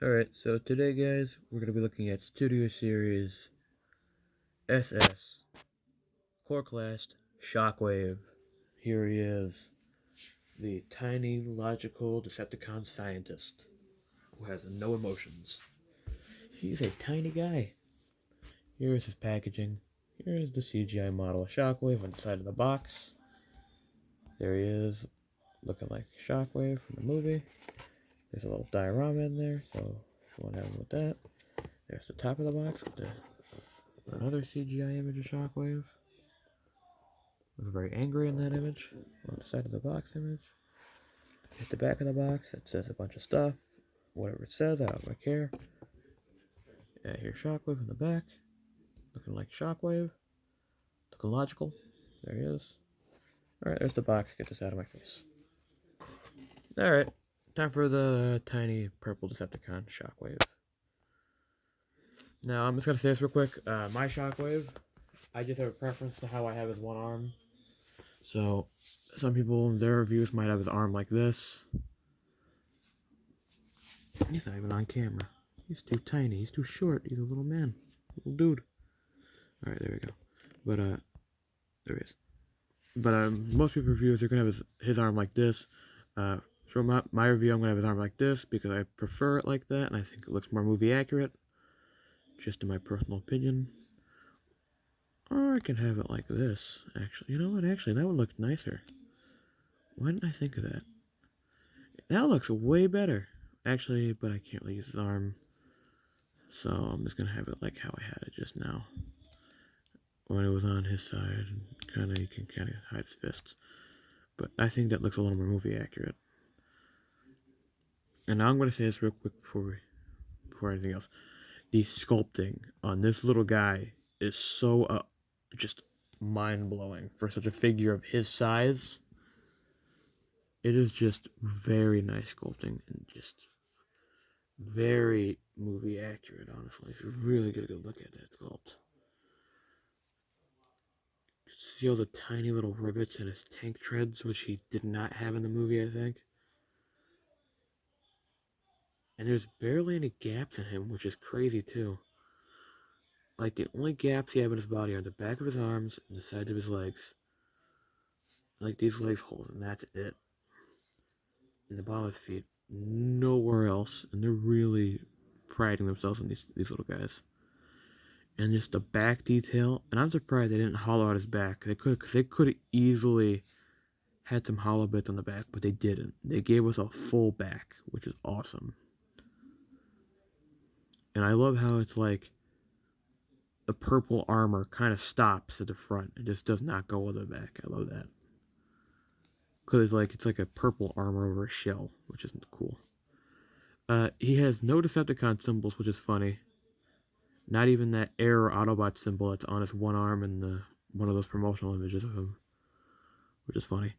Alright, so today guys, we're going to be looking at Studio Series SS Core Class Shockwave. Here he is, the tiny, logical Decepticon scientist who has no emotions. He's a tiny guy. Here's his packaging. Here's the CGI model of Shockwave on the side of the box. There he is, looking like Shockwave from the movie. There's a little diorama in there, so if you want to have him with that. There's the top of the box with another CGI image of Shockwave. Looks very angry in that image. On the side of the box image. At the back of the box, it says a bunch of stuff. Whatever it says, I don't care. Yeah, here's Shockwave in the back. Looking like Shockwave. Looking logical. There he is. Alright, there's the box. Get this out of my face. Alright, time for the tiny purple Decepticon Shockwave. Now, I'm just going to say this real quick. My Shockwave, I just have a preference to how I have his one arm. So, some people in their reviews might have his arm like this. He's not even on camera. He's too tiny. He's too short. He's a little man. Little dude. Alright, there we go. But, there he is. But, most people reviews are going to have his arm like this. For my review, I'm going to have his arm like this because I prefer it like that, and I think it looks more movie accurate. Just in my personal opinion. Or I can have it like this. Actually, you know what? Actually, that would look nicer. Why didn't I think of that? That looks way better. Actually, but I can't really use his arm. So I'm just going to have it like how I had it just now. When it was on his side, and you can kind of hide his fists. But I think that looks a little more movie accurate. And now I'm going to say this real quick before anything else. The sculpting on this little guy is so just mind-blowing for such a figure of his size. It is just very nice sculpting and just very movie accurate, honestly. If you really get a good look at that sculpt. You can see all the tiny little rivets in his tank treads, which he did not have in the movie, I think. And there's barely any gaps in him, which is crazy too. Like, the only gaps he has in his body are the back of his arms and the sides of his legs. Like these leg holes, and that's it. And the bottom of his feet, nowhere else. And they're really priding themselves on these little guys. And just the back detail, and I'm surprised they didn't hollow out his back. They could easily had some hollow bits on the back, but they didn't. They gave us a full back, which is awesome. And I love how it's like the purple armor kind of stops at the front. It just does not go with the back. I love that. Because it's like a purple armor over a shell, which isn't cool. He has no Decepticon symbols, which is funny. Not even that air or Autobot symbol that's on his one arm in one of those promotional images of him, which is funny.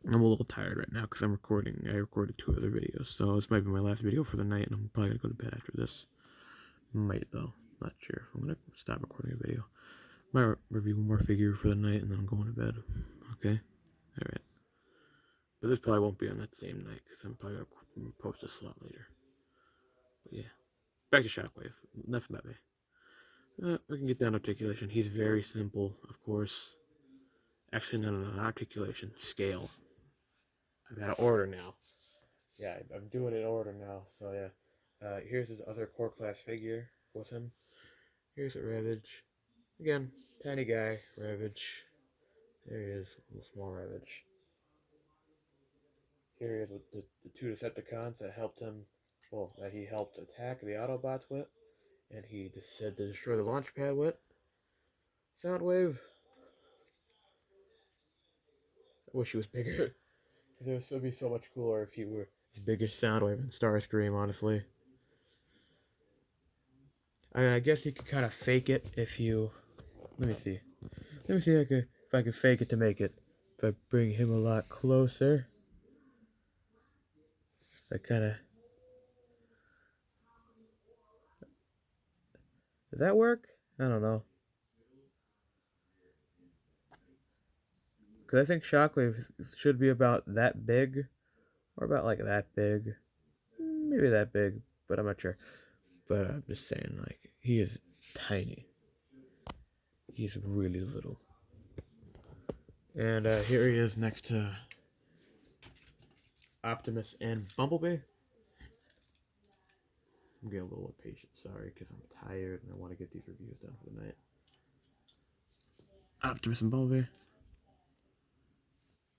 I'm a little tired right now because I recorded 2 other videos, so this might be my last video for the night, and I'm probably going to go to bed after this. Might, though. Not sure if I'm going to stop recording a video. Might review one more figure for the night, and then I'm going to bed. Okay? Alright. But this probably won't be on that same night, because I'm probably going to post this a lot later. But yeah. Back to Shockwave. Enough about me. We can get down to articulation. He's very simple, of course. Actually, no, not articulation. Scale. I've got to order now. Yeah, I'm doing it in order now, so yeah. Here's his other core class figure with him. Here's a Ravage. Again, tiny guy, Ravage. There he is, a little small Ravage. Here he is with the 2 Decepticons that helped him, that he helped attack the Autobots with, and he just said to destroy the launch pad with. Soundwave. I wish he was bigger. It would be so much cooler if he were as big as Soundwave and Starscream, honestly. I guess you could kind of fake it if you... Let me see. Let me see if I can fake it to make it. If I bring him a lot closer. I kind of... Does that work? I don't know. Because I think Shockwave should be about that big. Or about like that big. maybe that big, but I'm not sure. But I'm just saying, like, he is tiny. He's really little. And here he is next to Optimus and Bumblebee. I'm getting a little impatient, sorry, because I'm tired and I want to get these reviews done for the night. Optimus and Bumblebee.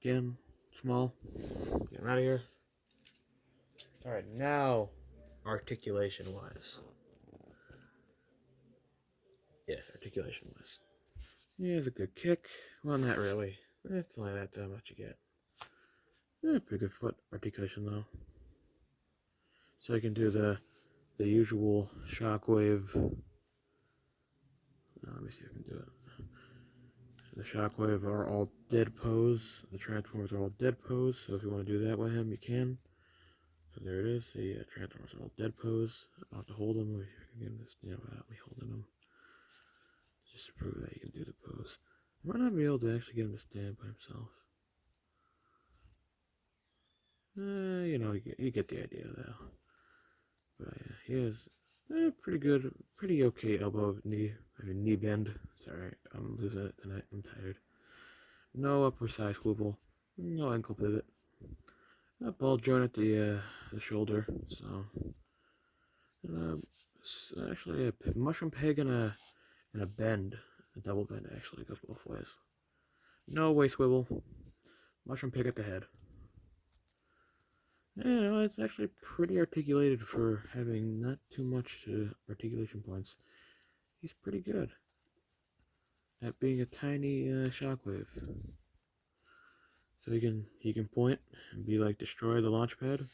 Again, small. Get him out of here. Alright, now, articulation-wise. Yes, articulation-wise. He has a good kick. Well, not really. It's only that much you get. Pretty good foot articulation, though. So I can do the usual shockwave. Let me see if I can do it. The shockwave are all dead pose. The transformers are all dead pose. So if you want to do that with him, you can. So there it is. The transformers are all dead pose. I'll have to hold them. Again, just without me holding them, just to prove that you can do the pose. I might not be able to actually get him to stand by himself. You get the idea though. But he has pretty good, pretty okay knee bend. Sorry, I'm losing it tonight. I'm tired. No upper side swivel, no ankle pivot. A ball joint at the shoulder. So, actually a mushroom peg and a bend, a double bend actually goes both ways. No waist swivel. Mushroom peg at the head. It's actually pretty articulated for having not too much articulation points. He's pretty good at being a tiny shockwave. So he can point and be like, destroy the launch pad.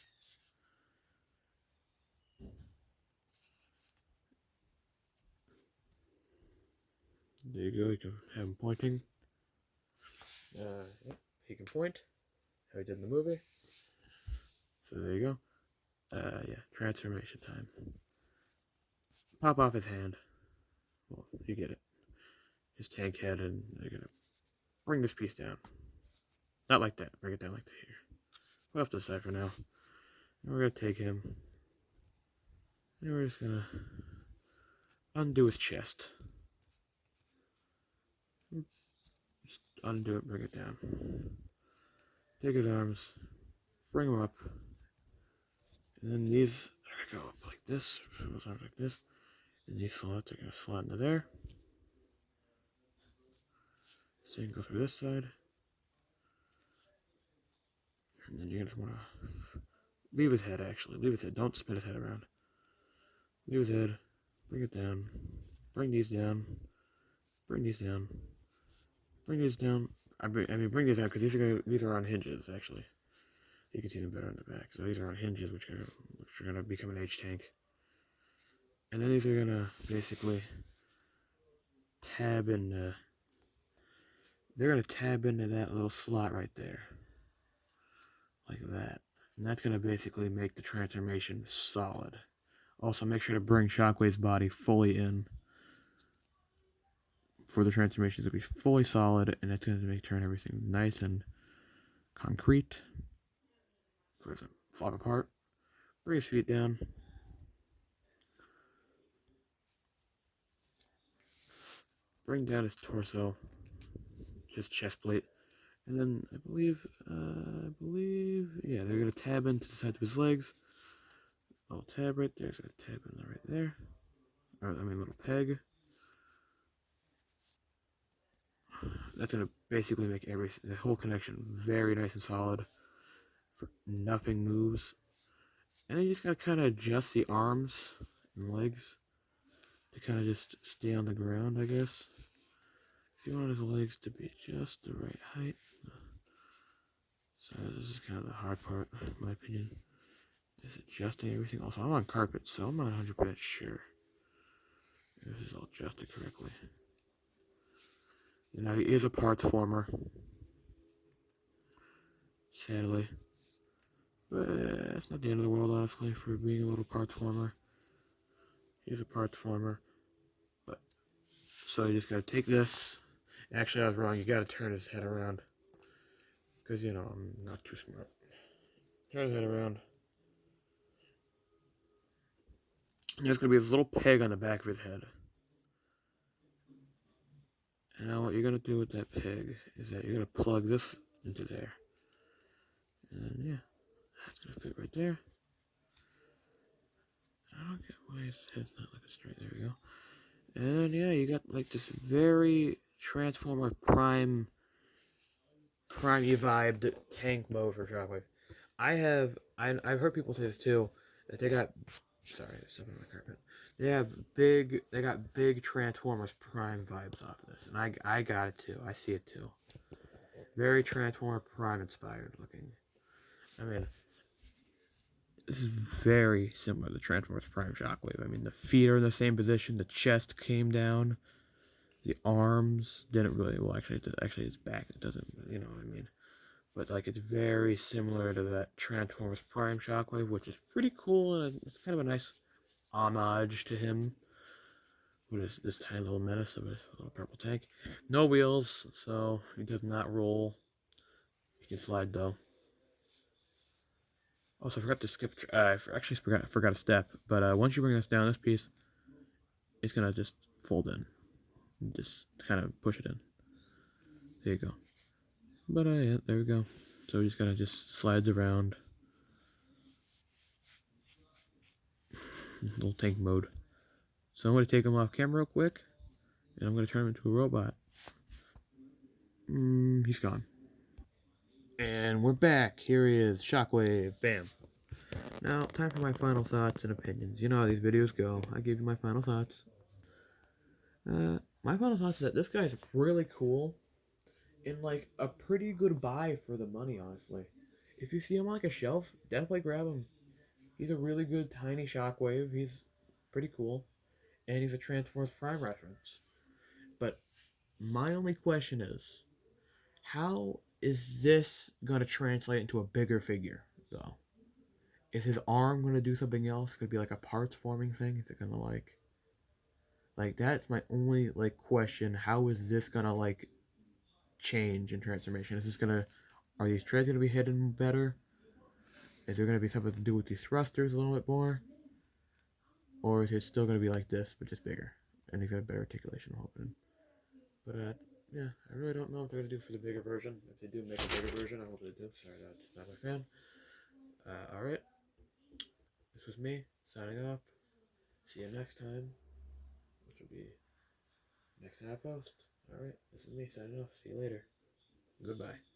There you go. You can have him pointing. Yep, he can point. How he did in the movie. So there you go. Yeah, transformation time. Pop off his hand. Well, you get it. His tank head, and they're gonna bring this piece down. Not like that. Bring it down like that here. We're off to the side for now. And we're gonna take him. And we're just gonna undo his chest. Just undo it, bring it down. Take his arms, bring them up. And then these are gonna go up like this. Those arms like this. And these slots are gonna slot into there. Same go through this side. And then you're gonna wanna leave his head actually. Leave his head. Don't spin his head around. Leave his head. Bring it down. Bring these down. Bring these down. Bring these down. I mean, bring these down because these are on hinges actually. You can see them better in the back. So these are on hinges, which are gonna become an H tank. And then these are gonna basically tab in. They're gonna tab into that little slot right there, like that. And that's gonna basically make the transformation solid. Also, make sure to bring Shockwave's body fully in for the transformation to be fully solid, and it's gonna turn everything nice and concrete. For it to fall apart. Bring his feet down. Bring down his torso, his chest plate, and then I believe, yeah, they're gonna tab into the sides of his legs. Little tab right there, so tab in right there. Little peg. That's gonna basically make the whole connection very nice and solid. For nothing moves, and then you just gotta kind of adjust the arms and legs to kind of just stay on the ground, I guess. If you want his legs to be just the right height. So this is kind of the hard part, in my opinion. Is adjusting everything. Also, I'm on carpet, so I'm not 100% sure if this is all adjusted correctly. Now he is a parts former, sadly. But it's not the end of the world, honestly, for being a little parts former. He's a parts former. But so you just gotta take this. Actually, I was wrong. You gotta turn his head around. Because, I'm not too smart. Turn his head around. There's gonna be this little peg on the back of his head. And now what you're gonna do with that peg is that you're gonna plug this into there. And then, yeah, that's gonna fit right there. I don't get why his head's not looking straight. There we go. And yeah, you got like this very Transformer Prime vibed tank mode for Shockwave. I've heard people say this too, that they got, sorry, there's something on the carpet. They got big Transformers Prime vibes off of this, and I got it too. I see it too. Very Transformer Prime inspired looking. I mean, this is very similar to Transformers Prime Shockwave. I mean, the feet are in the same position, the chest came down, the arms didn't really, well, actually his back, it doesn't, you know what I mean. But like it's very similar to that Transformers Prime Shockwave, which is pretty cool, and it's kind of a nice homage to him with this tiny little menace of a little purple tank. No wheels, so he does not roll. He can slide though. Also, I forgot to skip. I actually forgot a step. But once you bring this down, this piece, it's gonna just fold in, and just kind of push it in. There you go. But yeah, there we go. So we just gotta just slides around. Little tank mode. So I'm gonna take him off camera real quick, and I'm gonna turn him into a robot. He's gone. And we're back. Here he is, Shockwave. Bam. Now, time for my final thoughts and opinions. You know how these videos go. I give you my final thoughts. My final thoughts is that this guy's really cool and like a pretty good buy for the money, honestly. If you see him on like a shelf, definitely grab him. He's a really good tiny Shockwave. He's pretty cool, and he's a Transformers Prime reference. But my only question is, how is this gonna translate into a bigger figure, though? Is his arm gonna do something else? Could it be like a parts forming thing? Is it gonna like that's my only like question. How is this gonna like change in transformation? Is this gonna, are these treads gonna be hidden better? Is there gonna be something to do with these thrusters a little bit more? Or is it still gonna be like this but just bigger? And he's got a better articulation, I'm hoping. But yeah, I really don't know what they're gonna do for the bigger version. If they do make a bigger version, I hope they do. Sorry, that's not my fan. Alright. This was me, signing off. See you next time, which will be next time I post. Alright, this is me signing off. See you later. Goodbye.